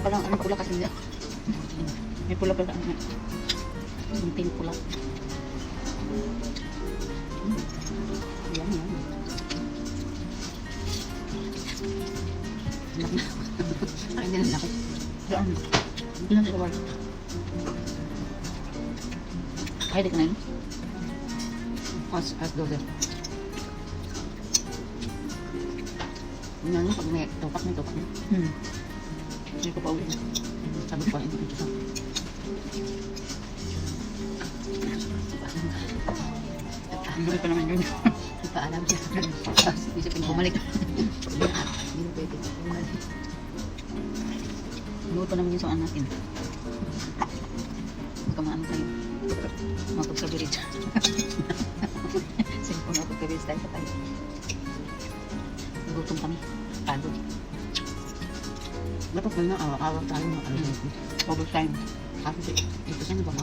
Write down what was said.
pala, ano pula kasi niya. May pula pala. Kunting pula. Yan, yan. Anak na. Ay, hindi na ako. Diyan. Hindi na sa wala. Kaya di ka na yun? As dozer. Yan, pag may tupak na. Hindi ko pa uwi. Sabi ko pa rin ito sa. Hindi pa naman yun. Hindi pa alam siya. Isipin niya. Bumalik. Hindi pwede. Luto naman yung suan natin. Kamaan tayo. Mapagsabirit. Cellphone mapagsabirit tayo sa tayo. Gutom kami. Pagod. Dapat na awa-awa tayo ng ano. Overtime. Kasi ito siya na ba?